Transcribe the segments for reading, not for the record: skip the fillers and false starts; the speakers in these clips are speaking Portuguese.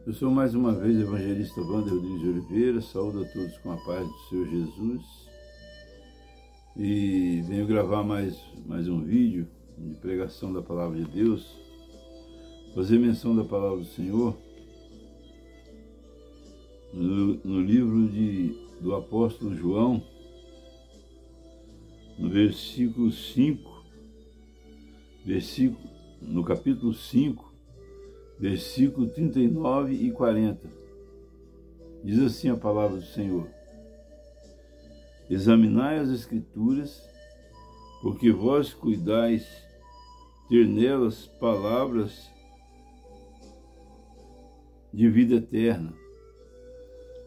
Eu sou mais uma vez o evangelista Wander Rodrigues de Oliveira, saúdo a todos com a paz do Senhor Jesus e venho gravar mais um vídeo de pregação da Palavra de Deus, fazer menção da Palavra do Senhor no livro do apóstolo João, no versículo 5, no capítulo 5, versículo 39 e 40. Diz assim a palavra do Senhor: examinai as Escrituras, porque vós cuidais ter nelas palavras de vida eterna,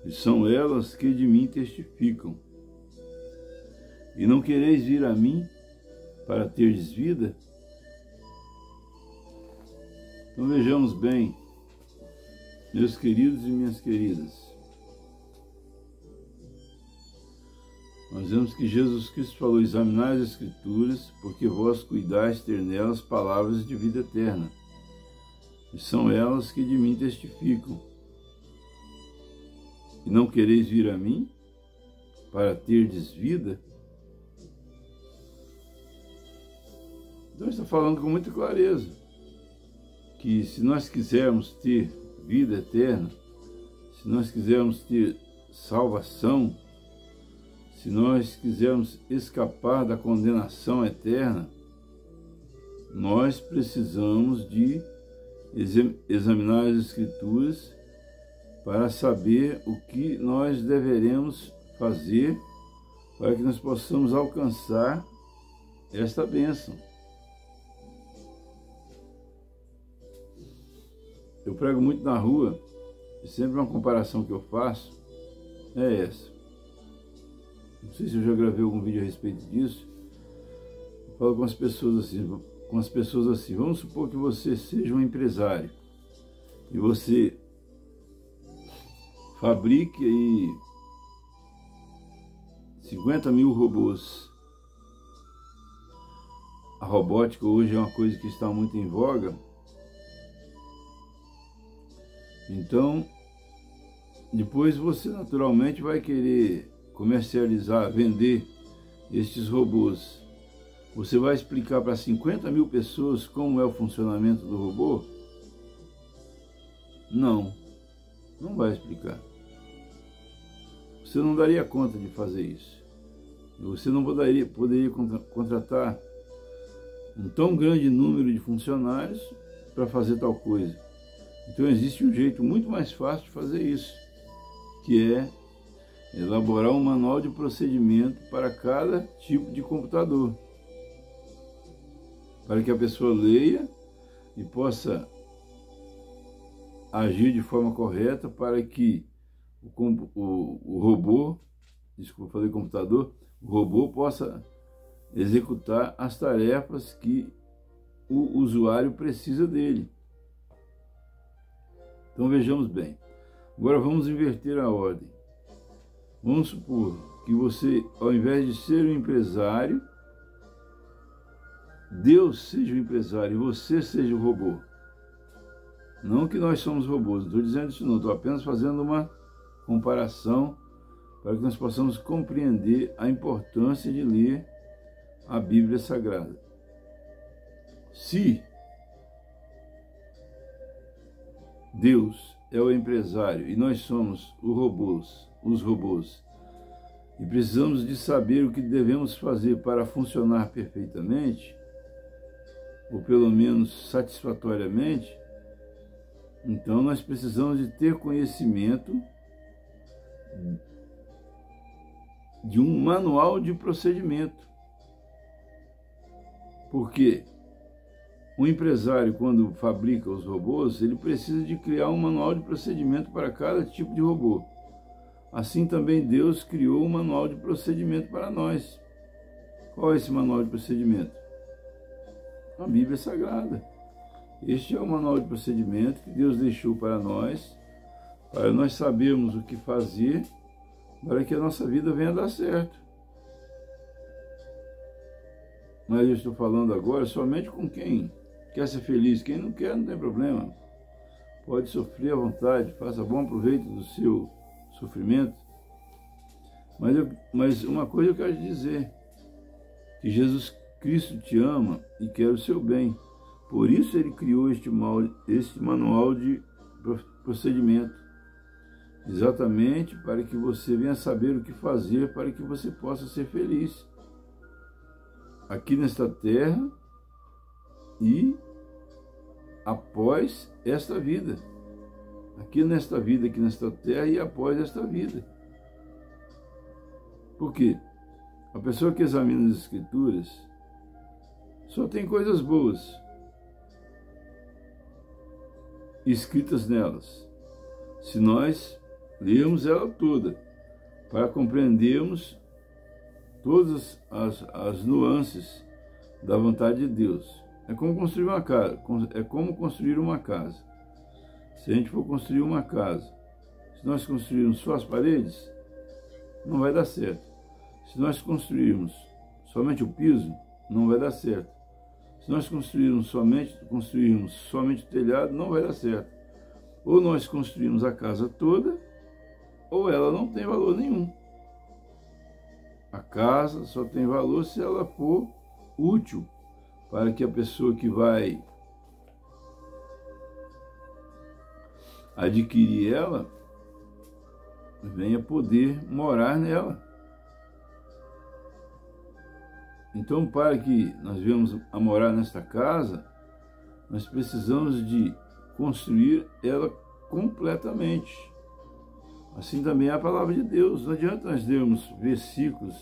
e são elas que de mim testificam. E não quereis vir a mim para terdes vida? Então vejamos bem, meus queridos e minhas queridas. Nós vemos que Jesus Cristo falou: examinai as Escrituras, porque vós cuidais ter nelas palavras de vida eterna, e são elas que de mim testificam. E não quereis vir a mim para terdes vida? Então está falando com muita clareza que se nós quisermos ter vida eterna, se nós quisermos ter salvação, se nós quisermos escapar da condenação eterna, nós precisamos de examinar as Escrituras para saber o que nós deveremos fazer para que nós possamos alcançar esta bênção. Eu prego muito na rua e sempre uma comparação que eu faço é essa. Não sei se eu já gravei algum vídeo a respeito disso. Eu falo com as pessoas assim, vamos supor que você seja um empresário e você fabrique aí 50 mil robôs. A robótica hoje é uma coisa que está muito em voga. Então, depois você naturalmente vai querer comercializar, vender estes robôs. Você vai explicar para 50 mil pessoas como é o funcionamento do robô? Não vai explicar. Você não daria conta de fazer isso. Você não poderia contratar um tão grande número de funcionários para fazer tal coisa. Então existe um jeito muito mais fácil de fazer isso, que é elaborar um manual de procedimento para cada tipo de computador, para que a pessoa leia e possa agir de forma correta, para que o robô, desculpa, falei computador, o robô possa executar as tarefas que o usuário precisa dele. Então vejamos bem. Agora vamos inverter a ordem. Vamos supor que você, ao invés de ser um empresário, Deus seja o empresário e você seja o robô. Não que nós somos robôs, não estou dizendo isso não, estou apenas fazendo uma comparação para que nós possamos compreender a importância de ler a Bíblia Sagrada. Se Deus é o empresário e nós somos os robôs, e precisamos de saber o que devemos fazer para funcionar perfeitamente, ou pelo menos satisfatoriamente, então nós precisamos de ter conhecimento de um manual de procedimento. Por quê? Um empresário, quando fabrica os robôs, ele precisa de criar um manual de procedimento para cada tipo de robô. Assim também Deus criou um manual de procedimento para nós. Qual é esse manual de procedimento? A Bíblia Sagrada. Este é o manual de procedimento que Deus deixou para nós sabermos o que fazer para que a nossa vida venha a dar certo. Mas eu estou falando agora somente com quem quer ser feliz. Quem não quer, não tem problema. pode sofrer à vontade, faça bom proveito do seu sofrimento. Mas uma coisa eu quero te dizer, que Jesus Cristo te ama e quer o seu bem. Por isso ele criou este manual de procedimento, exatamente para que você venha saber o que fazer para que você possa ser feliz aqui nesta terra e após esta vida. Aqui nesta vida, aqui nesta terra e após esta vida. Por quê? A pessoa que examina as Escrituras só tem coisas boas escritas nelas. Se nós lermos ela toda, para compreendermos todas as nuances da vontade de Deus. É como construir uma casa. É como construir uma casa. Se a gente for construir uma casa, se nós construirmos só as paredes, não vai dar certo. Se nós construirmos somente o piso, não vai dar certo. Se nós construirmos somente o telhado, não vai dar certo. Ou nós construímos a casa toda, ou ela não tem valor nenhum. A casa só tem valor se ela for útil para que a pessoa que vai adquirir ela venha poder morar nela. Então, para que nós venhamos a morar nesta casa, nós precisamos de construir ela completamente. Assim também é a palavra de Deus. Não adianta nós lermos versículos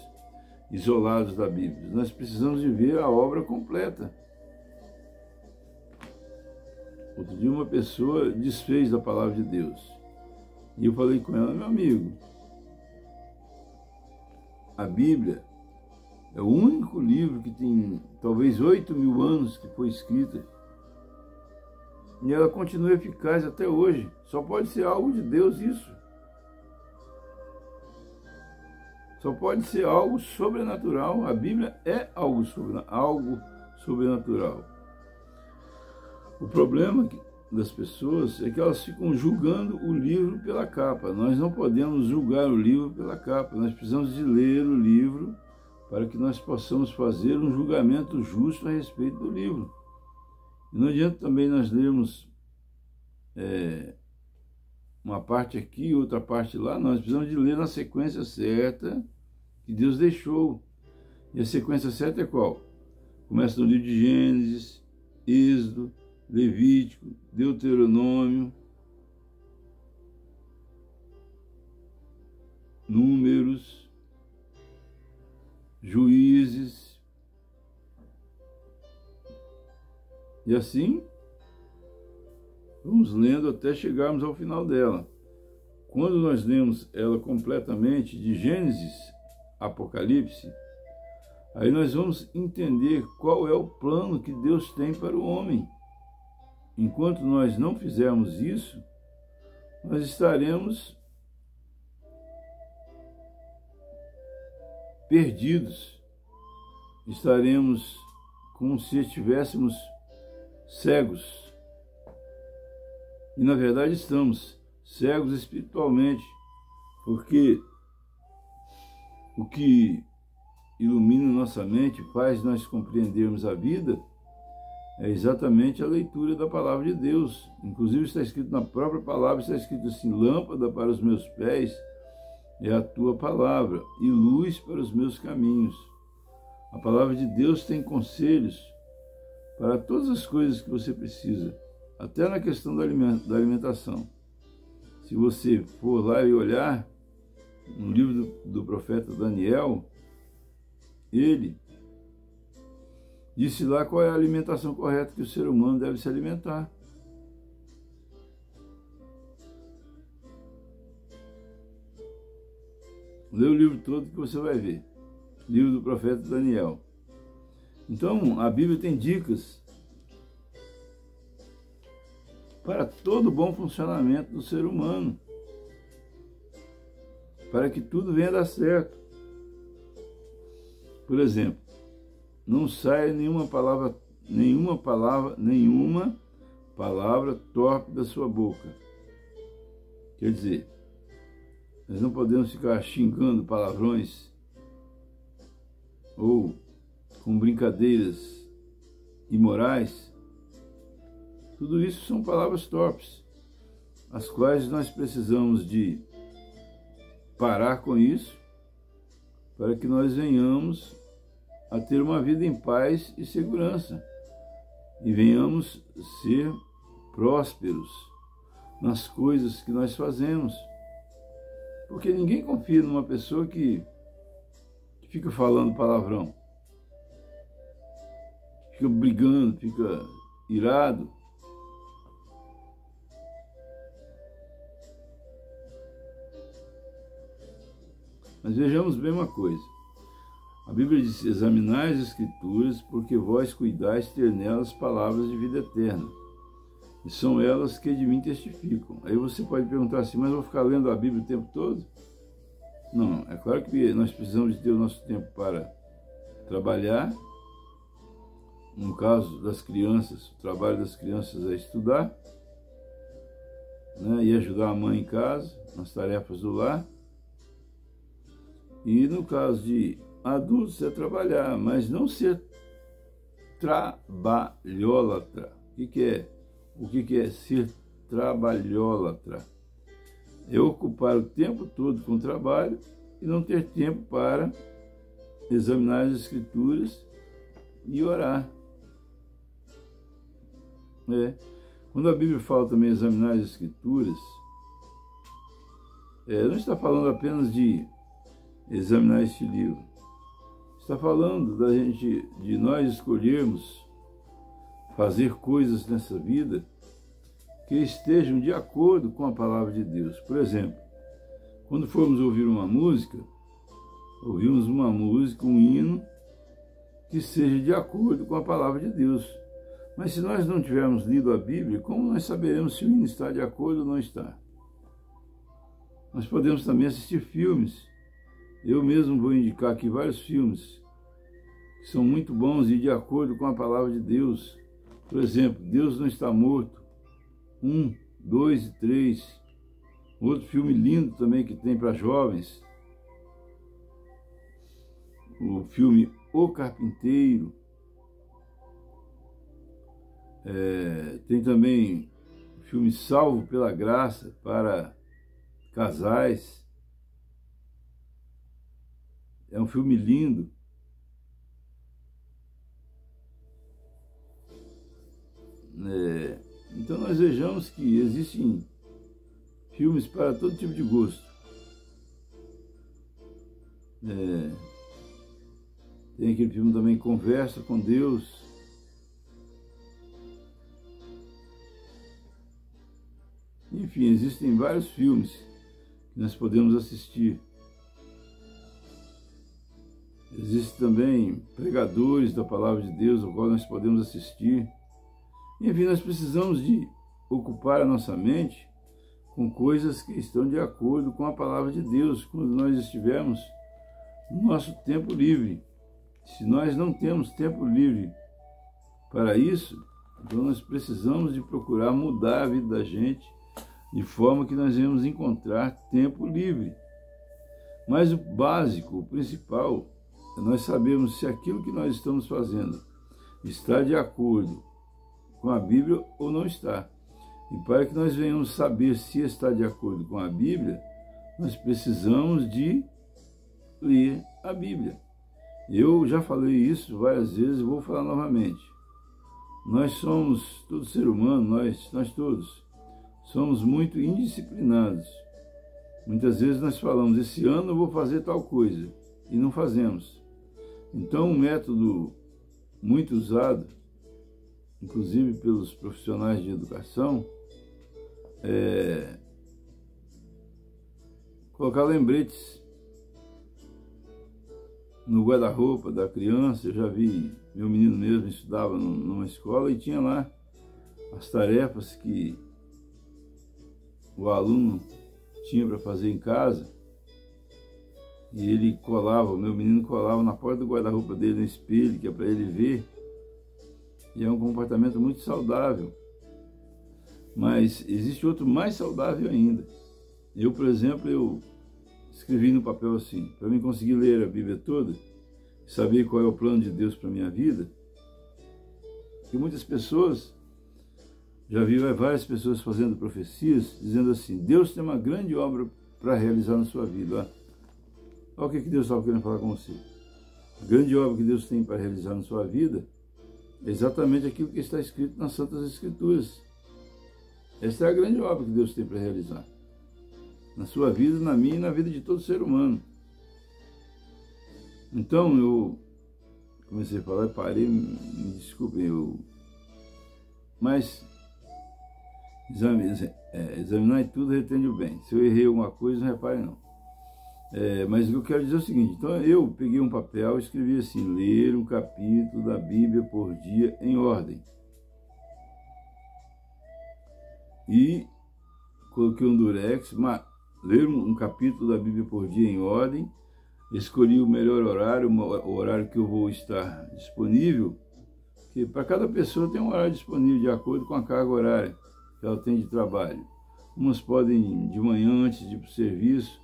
isolados da Bíblia. Nós precisamos de ver a obra completa. Outro dia uma pessoa desfez da palavra de Deus. E eu falei com ela, meu amigo, a Bíblia é o único livro que tem talvez 8.000 anos que foi escrita. E ela continua eficaz até hoje. Só pode ser algo de Deus isso. Só pode ser algo sobrenatural. A Bíblia é algo sobrenatural. O problema das pessoas é que elas ficam julgando o livro pela capa. Nós não podemos julgar o livro pela capa. Nós precisamos de ler o livro para que nós possamos fazer um julgamento justo a respeito do livro. E não adianta também nós lermos uma parte aqui, outra parte lá. Nós precisamos de ler na sequência certa que Deus deixou. E a sequência certa é qual? Começa no livro de Gênesis, Êxodo, Levítico, Deuteronômio, Números, Juízes, e assim vamos lendo até chegarmos ao final dela. Quando nós lemos ela completamente, de Gênesis a Apocalipse, aí nós vamos entender qual é o plano que Deus tem para o homem. Enquanto nós não fizermos isso, nós estaremos perdidos, estaremos como se estivéssemos cegos. E na verdade estamos cegos espiritualmente, porque o que ilumina nossa mente, faz nós compreendermos a vida, é exatamente a leitura da palavra de Deus. Inclusive está escrito na própria palavra, está escrito assim: lâmpada para os meus pés é a tua palavra e luz para os meus caminhos. A palavra de Deus tem conselhos para todas as coisas que você precisa, até na questão da alimentação. Se você for lá e olhar no livro do profeta Daniel, ele disse lá qual é a alimentação correta que o ser humano deve se alimentar. Lê o livro todo que você vai ver. Livro do profeta Daniel. Então, a Bíblia tem dicas para todo o bom funcionamento do ser humano, para que tudo venha dar certo. Por exemplo, não saia nenhuma palavra torpe da sua boca. Quer dizer, nós não podemos ficar xingando palavrões ou com brincadeiras imorais. Tudo isso são palavras torpes, as quais nós precisamos de parar com isso para que nós venhamos a ter uma vida em paz e segurança e venhamos ser prósperos nas coisas que nós fazemos. Porque ninguém confia numa pessoa que fica falando palavrão, fica brigando, fica irado. Mas vejamos bem uma coisa. A Bíblia diz: examinai as Escrituras, porque vós cuidais ter nelas palavras de vida eterna. E são elas que de mim testificam. Aí você pode perguntar assim, mas eu vou ficar lendo a Bíblia o tempo todo? Não, é claro que nós precisamos de ter o nosso tempo para trabalhar. No caso das crianças, o trabalho das crianças é estudar, né, e ajudar a mãe em casa, nas tarefas do lar. E no caso de adultos é trabalhar, mas não ser trabalhólatra. O que é? O que é ser trabalhólatra? É ocupar o tempo todo com o trabalho e não ter tempo para examinar as Escrituras e orar. Quando a Bíblia fala também examinar as Escrituras, não está falando apenas de examinar este livro. Está falando de nós escolhermos fazer coisas nessa vida que estejam de acordo com a palavra de Deus. Por exemplo, quando formos ouvir uma música, ouvimos uma música, um hino, que seja de acordo com a palavra de Deus. Mas se nós não tivermos lido a Bíblia, como nós saberemos se o hino está de acordo ou não está? Nós podemos também assistir filmes. Eu mesmo vou indicar aqui vários filmes que são muito bons e de acordo com a palavra de Deus. Por exemplo, Deus Não Está Morto, 1, 2 e 3. Outro filme lindo também que tem para jovens. O filme O Carpinteiro. Tem também o filme Salvo pela Graça para casais. É um filme lindo. Então nós vejamos que existem filmes para todo tipo de gosto. Tem aquele filme também, Conversa com Deus. Enfim, existem vários filmes que nós podemos assistir. Existem também pregadores da palavra de Deus, ao qual nós podemos assistir. Enfim, nós precisamos de ocupar a nossa mente com coisas que estão de acordo com a palavra de Deus, quando nós estivermos no nosso tempo livre. Se nós não temos tempo livre para isso, então nós precisamos de procurar mudar a vida da gente de forma que nós venhamos encontrar tempo livre. Mas o básico, o principal, é nós sabermos se aquilo que nós estamos fazendo está de acordo com a Bíblia ou não está. E para que nós venhamos saber se está de acordo com a Bíblia, nós precisamos de ler a Bíblia. Eu já falei isso várias vezes e vou falar novamente. Nós somos, todo ser humano, nós todos, somos muito indisciplinados. Muitas vezes nós falamos, esse ano eu vou fazer tal coisa, e não fazemos. Então, um método muito usado, inclusive pelos profissionais de educação, é colocar lembretes no guarda-roupa da criança. Eu já vi, meu menino mesmo estudava numa escola e tinha lá as tarefas que o aluno tinha para fazer em casa, e ele colava, o meu menino colava na porta do guarda-roupa dele, no espelho, que é para ele ver. E é um comportamento muito saudável, Mas existe outro mais saudável ainda. Eu, por exemplo, eu escrevi no papel assim, para mim conseguir ler a Bíblia toda, saber qual é o plano de Deus para a minha vida. E muitas pessoas, já vi várias pessoas fazendo profecias, dizendo assim, Deus tem uma grande obra para realizar na sua vida. Olha o que Deus estava querendo falar com você. A grande obra que Deus tem para realizar na sua vida é exatamente aquilo que está escrito nas Santas Escrituras. Essa é a grande obra que Deus tem para realizar. Na sua vida, na minha e na vida de todo ser humano. Então, eu comecei a falar, parei, me desculpem, mas examinar tudo retende o bem. Se eu errei alguma coisa, não repare não. Mas o que eu quero dizer é o seguinte, então eu peguei um papel e escrevi assim, ler um capítulo da Bíblia por dia em ordem. E coloquei um durex, ler um capítulo da Bíblia por dia em ordem, escolhi o melhor horário, o horário que eu vou estar disponível, porque para cada pessoa tem um horário disponível de acordo com a carga horária que ela tem de trabalho. Umas podem de manhã antes de ir para o serviço,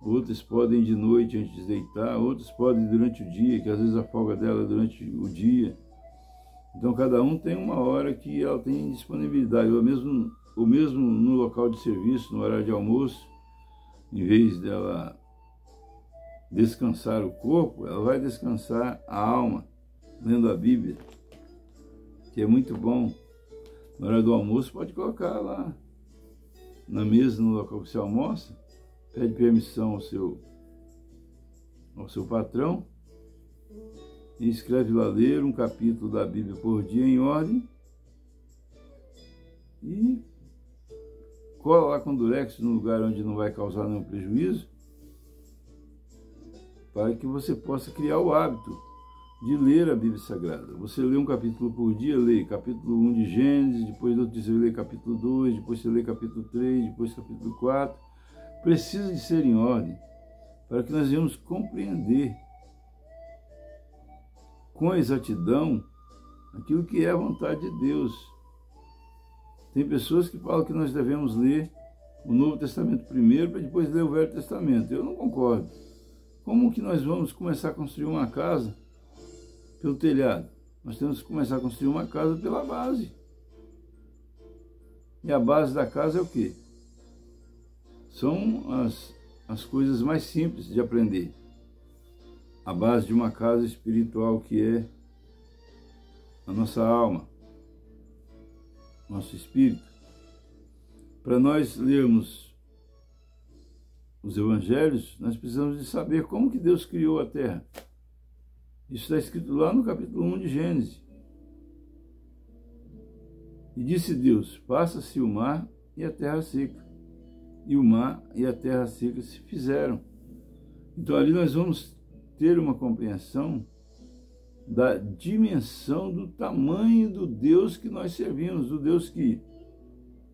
outras podem de noite antes de deitar, outras podem durante o dia, que às vezes a folga dela é durante o dia. Então cada um tem uma hora que ela tem disponibilidade, ou mesmo no local de serviço, no horário de almoço, em vez dela descansar o corpo, ela vai descansar a alma, lendo a Bíblia, que é muito bom. Na hora do almoço pode colocar lá na mesa, no local que você almoça, pede permissão ao seu patrão e escreve lá, ler um capítulo da Bíblia por dia em ordem, e cola lá com durex no lugar onde não vai causar nenhum prejuízo, para que você possa criar o hábito de ler a Bíblia Sagrada. Você lê um capítulo por dia, lê capítulo 1 de Gênesis, depois outro dia você lê capítulo 2, depois você lê capítulo 3, depois capítulo 4. Precisa de ser em ordem, para que nós venhamos compreender com exatidão aquilo que é a vontade de Deus. Tem pessoas que falam que nós devemos ler o Novo Testamento primeiro, para depois ler o Velho Testamento. Eu não concordo. Como que nós vamos começar a construir uma casa pelo telhado? Nós temos que começar a construir uma casa pela base. E a base da casa é o quê? São as coisas mais simples de aprender. A base de uma casa espiritual, que é a nossa alma, nosso espírito. Para nós lermos os evangelhos, nós precisamos de saber como que Deus criou a terra. Isso está escrito lá no capítulo 1 de Gênesis. E disse Deus, faça-se o mar e a terra seca. E o mar e a terra seca se fizeram. Então ali nós vamos ter uma compreensão da dimensão, do tamanho do Deus que nós servimos, do Deus que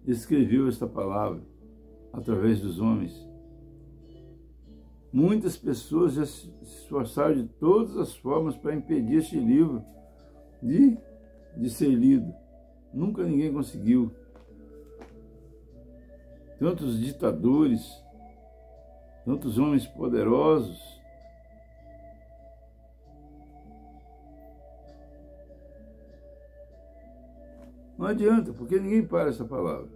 escreveu esta palavra através dos homens. Muitas pessoas já se esforçaram de todas as formas para impedir este livro de ser lido. Nunca ninguém conseguiu. Tantos ditadores, tantos homens poderosos, não adianta, porque ninguém para essa palavra.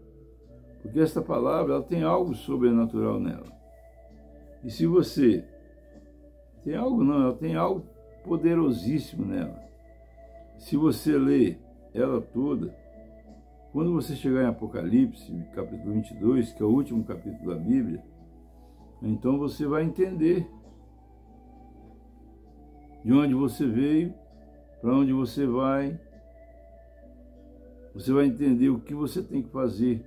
Porque esta palavra, ela tem algo sobrenatural nela. E se você tem algo, não, ela tem algo poderosíssimo nela. Se você lê ela toda, quando você chegar em Apocalipse, capítulo 22, que é o último capítulo da Bíblia, então você vai entender de onde você veio, para onde você vai. Você vai entender o que você tem que fazer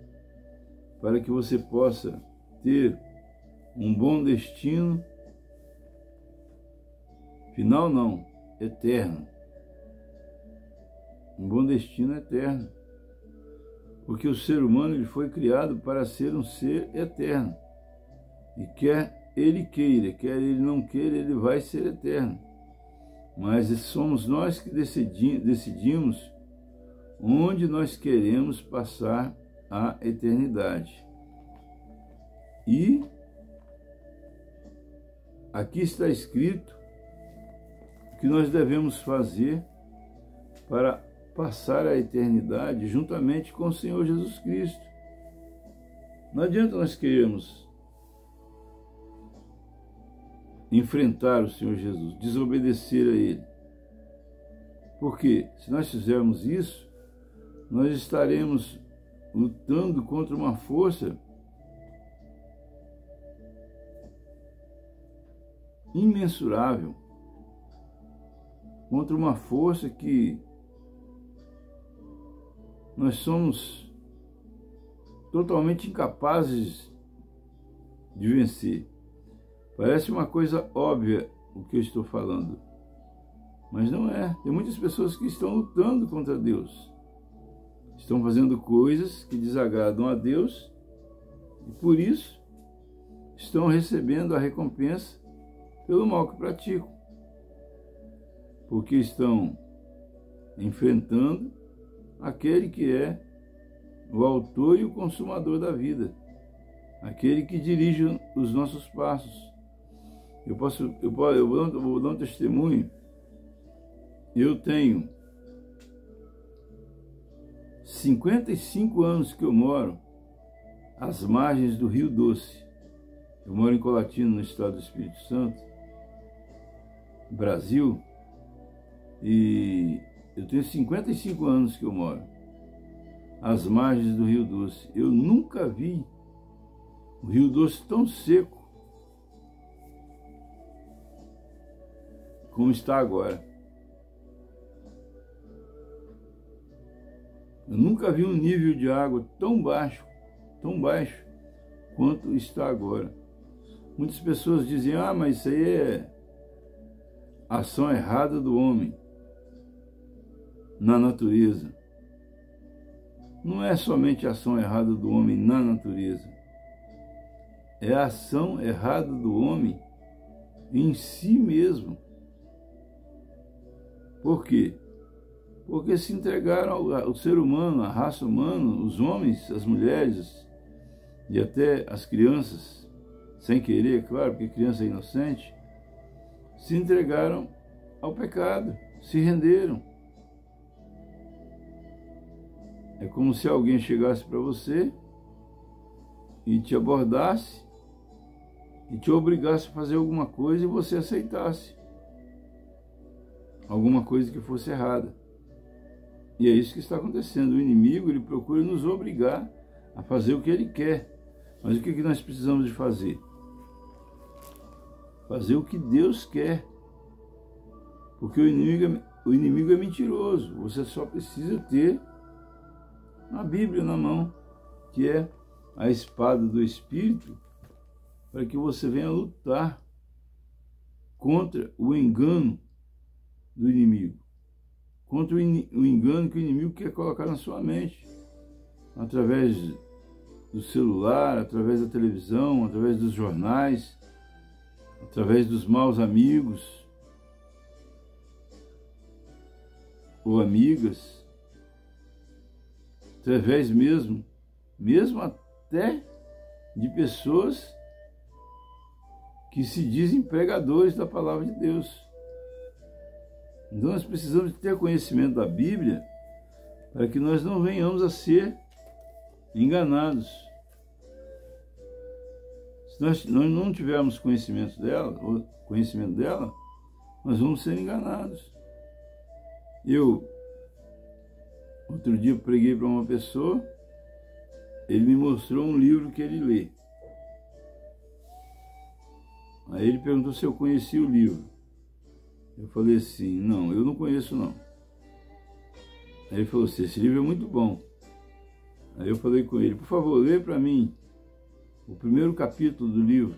para que você possa ter um bom destino, final não, eterno. Um bom destino eterno. Porque o ser humano ele foi criado para ser um ser eterno. E quer ele queira, quer ele não queira, ele vai ser eterno. Mas somos nós que decidimos onde nós queremos passar à eternidade. E aqui está escrito o que nós devemos fazer para passar a eternidade juntamente com o Senhor Jesus Cristo. Não adianta nós queremos enfrentar o Senhor Jesus, desobedecer a Ele. Porque se nós fizermos isso, nós estaremos lutando contra uma força imensurável, contra uma força que nós somos totalmente incapazes de vencer. Parece uma coisa óbvia o que eu estou falando, mas não é. Tem muitas pessoas que estão lutando contra Deus, estão fazendo coisas que desagradam a Deus e por isso estão recebendo a recompensa pelo mal que praticam, porque estão enfrentando aquele que é o autor e o consumador da vida, aquele que dirige os nossos passos. Eu vou dar um testemunho. Eu tenho 55 anos que eu moro às margens do Rio Doce. Eu moro em Colatina, no estado do Espírito Santo, Brasil, e eu tenho 55 anos que eu moro às margens do Rio Doce. Eu nunca vi o Rio Doce tão seco como está agora. Eu nunca vi um nível de água tão baixo quanto está agora. Muitas pessoas dizem, mas isso aí é ação errada do homem na natureza. Não é somente a ação errada do homem na natureza, é a ação errada do homem em si mesmo. Por quê? Porque se entregaram ao ser humano, à raça humana, os homens, as mulheres e até as crianças, sem querer, claro, porque criança é inocente, se entregaram ao pecado, se renderam. É como se alguém chegasse para você e te abordasse e te obrigasse a fazer alguma coisa e você aceitasse alguma coisa que fosse errada. E é isso que está acontecendo. O inimigo, ele procura nos obrigar a fazer o que ele quer. Mas o que nós precisamos de fazer? Fazer o que Deus quer. Porque o inimigo é mentiroso. Você só precisa ter a Bíblia na mão, que é a espada do Espírito, para que você venha lutar contra o engano do inimigo, contra o engano que o inimigo quer colocar na sua mente, através do celular, através da televisão, através dos jornais, através dos maus amigos ou amigas, através mesmo até de pessoas que se dizem pregadores da palavra de Deus. Então nós precisamos ter conhecimento da Bíblia para que nós não venhamos a ser enganados. Se nós não tivermos conhecimento dela, nós vamos ser enganados. Eu, outro dia, preguei para uma pessoa, ele me mostrou um livro que ele lê. Aí ele perguntou se eu conhecia o livro. Eu falei assim, não, eu não conheço não. Aí ele falou assim, esse livro é muito bom. Aí eu falei com ele, por favor, lê para mim o primeiro capítulo do livro.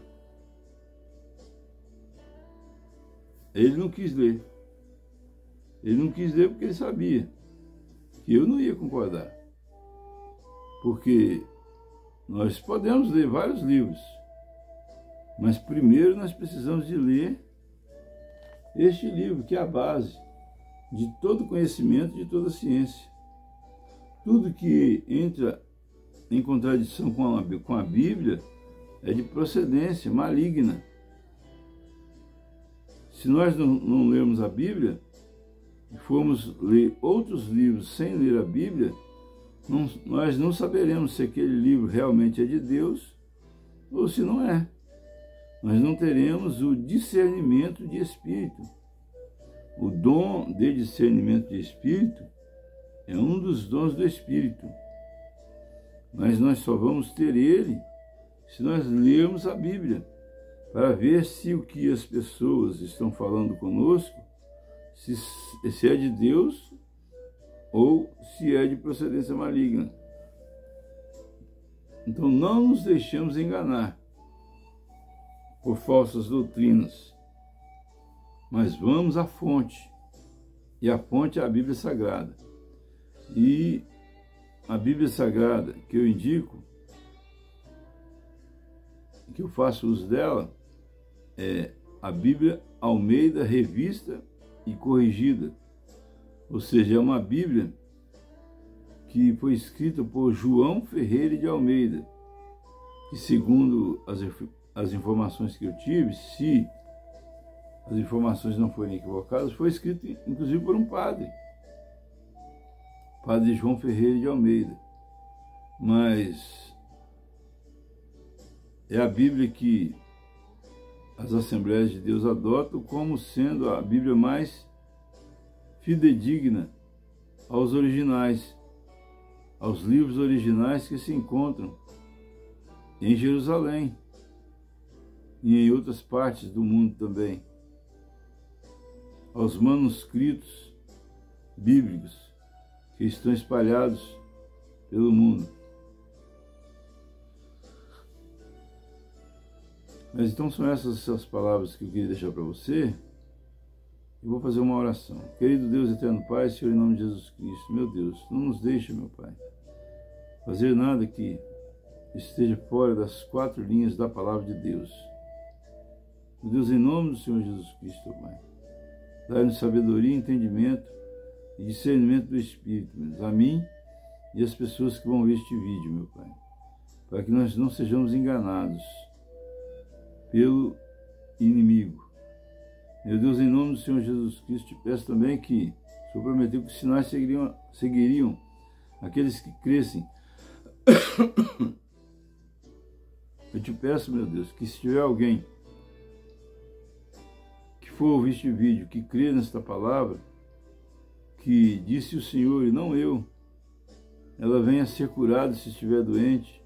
Ele não quis ler. Ele não quis ler porque ele sabia que eu não ia concordar. Porque nós podemos ler vários livros, mas primeiro nós precisamos de ler este livro, que é a base de todo conhecimento, de toda ciência. Tudo que entra em contradição com a Bíblia é de procedência maligna. Se nós não lermos a Bíblia e formos ler outros livros sem ler a Bíblia, nós não saberemos se aquele livro realmente é de Deus ou se não é. Nós não teremos o discernimento de espírito. O dom de discernimento de espírito é um dos dons do Espírito. Mas nós só vamos ter ele se nós lermos a Bíblia, para ver se o que as pessoas estão falando conosco, se é de Deus ou se é de procedência maligna. Então não nos deixemos enganar por falsas doutrinas, mas vamos à fonte, e a fonte é a Bíblia Sagrada. E a Bíblia Sagrada que eu indico, que eu faço uso dela, é a Bíblia Almeida Revista e Corrigida, ou seja, é uma Bíblia que foi escrita por João Ferreira de Almeida, que segundo as informações que eu tive, se as informações não forem equivocadas, foi escrito inclusive por um padre João Ferreira de Almeida. Mas é a Bíblia que as Assembleias de Deus adotam como sendo a Bíblia mais fidedigna aos originais, aos livros originais que se encontram em Jerusalém e em outras partes do mundo também, aos manuscritos bíblicos que estão espalhados pelo mundo. Mas então são essas as palavras que eu queria deixar para você. Eu vou fazer uma oração. Querido Deus, eterno Pai, Senhor, em nome de Jesus Cristo, meu Deus, não nos deixe, meu Pai, fazer nada que esteja fora das 4 linhas da palavra de Deus. Meu Deus, em nome do Senhor Jesus Cristo, Pai, dai-nos sabedoria, entendimento e discernimento do Espírito, meu Deus, a mim e as pessoas que vão ver este vídeo, meu Pai, para que nós não sejamos enganados pelo inimigo. Meu Deus, em nome do Senhor Jesus Cristo, te peço também que o Senhor prometeu que os sinais seguiriam aqueles que crescem. Eu te peço, meu Deus, que se tiver alguém que for ouvir este vídeo, que crê nesta palavra, que disse o Senhor e não eu, ela venha ser curada se estiver doente,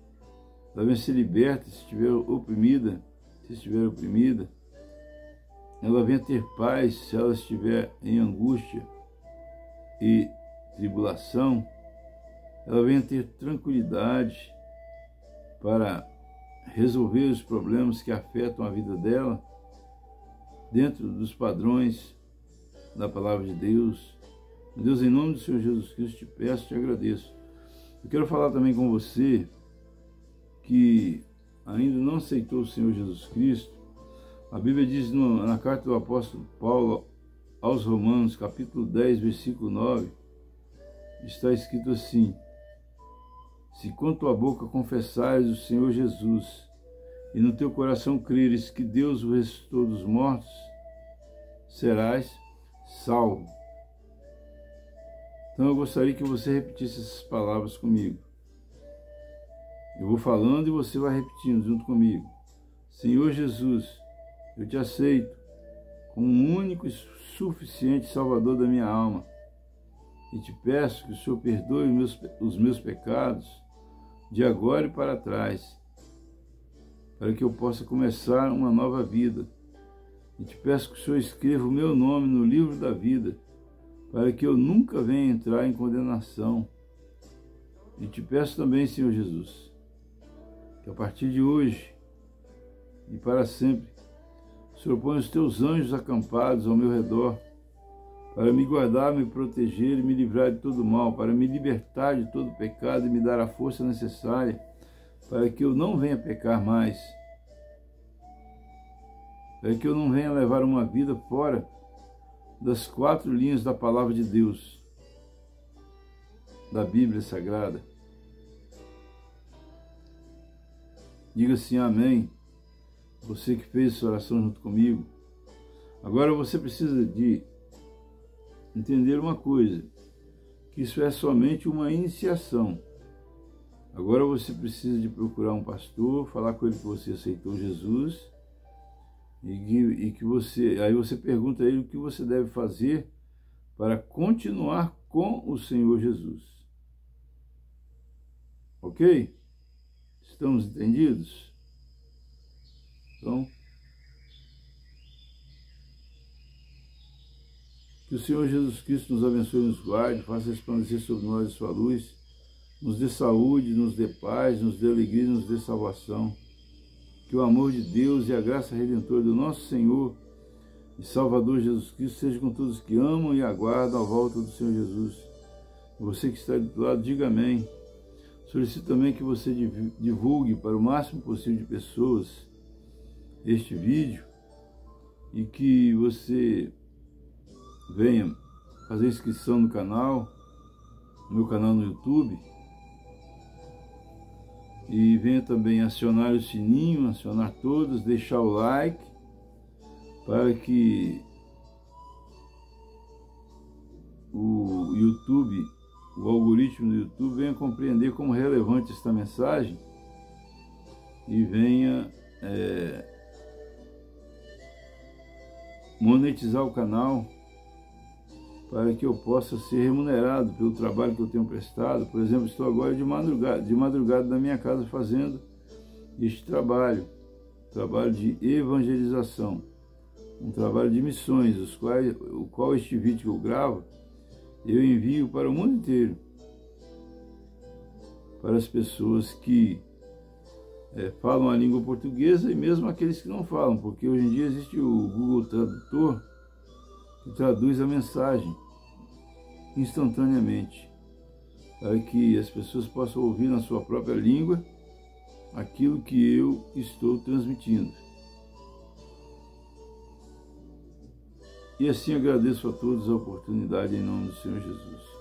ela venha ser liberta se estiver oprimida, ela venha ter paz se ela estiver em angústia e tribulação, ela venha ter tranquilidade para resolver os problemas que afetam a vida dela, dentro dos padrões da palavra de Deus. Meu Deus, em nome do Senhor Jesus Cristo, te peço, te agradeço. Eu quero falar também com você que ainda não aceitou o Senhor Jesus Cristo. A Bíblia diz na carta do apóstolo Paulo aos Romanos, capítulo 10, versículo 9, está escrito assim: se com tua boca confessares o Senhor Jesus e no teu coração creres que Deus o ressuscitou dos mortos, serás salvo. Então eu gostaria que você repetisse essas palavras comigo. Eu vou falando e você vai repetindo junto comigo. Senhor Jesus, eu te aceito como um único e suficiente Salvador da minha alma. E te peço que o Senhor perdoe os meus pecados de agora e para trás, para que eu possa começar uma nova vida. E te peço que o Senhor escreva o meu nome no livro da vida, para que eu nunca venha entrar em condenação. E te peço também, Senhor Jesus, que a partir de hoje e para sempre, o Senhor põe os teus anjos acampados ao meu redor, para me guardar, me proteger e me livrar de todo mal, para me libertar de todo pecado e me dar a força necessária para que eu não venha pecar mais, para que eu não venha levar uma vida fora das 4 linhas da palavra de Deus, da Bíblia Sagrada. Diga assim, amém. Você que fez essa oração junto comigo. Agora você precisa de entender uma coisa, que isso é somente uma iniciação. Agora você precisa de procurar um pastor, falar com ele que você aceitou Jesus e que você, aí você pergunta a ele o que você deve fazer para continuar com o Senhor Jesus. Ok? Estamos entendidos? Então, que o Senhor Jesus Cristo nos abençoe e nos guarde, faça resplandecer sobre nós a sua luz, nos dê saúde, nos dê paz, nos dê alegria, nos dê salvação. Que o amor de Deus e a graça redentora do nosso Senhor e Salvador Jesus Cristo seja com todos que amam e aguardam a volta do Senhor Jesus. Você que está do outro lado, diga amém. Solicito também que você divulgue para o máximo possível de pessoas este vídeo e que você venha fazer inscrição no canal, no meu canal no YouTube, e venha também acionar o sininho, acionar todos, deixar o like, para que o YouTube, o algoritmo do YouTube venha compreender como relevante esta mensagem e venha monetizar o canal, para que eu possa ser remunerado pelo trabalho que eu tenho prestado. Por exemplo, estou agora de madrugada na minha casa fazendo este trabalho de evangelização, um trabalho de missões, o qual este vídeo que eu gravo, eu envio para o mundo inteiro, para as pessoas que falam a língua portuguesa e mesmo aqueles que não falam, porque hoje em dia existe o Google Tradutor, que traduz a mensagem instantaneamente, para que as pessoas possam ouvir na sua própria língua aquilo que eu estou transmitindo. E assim agradeço a todos a oportunidade em nome do Senhor Jesus.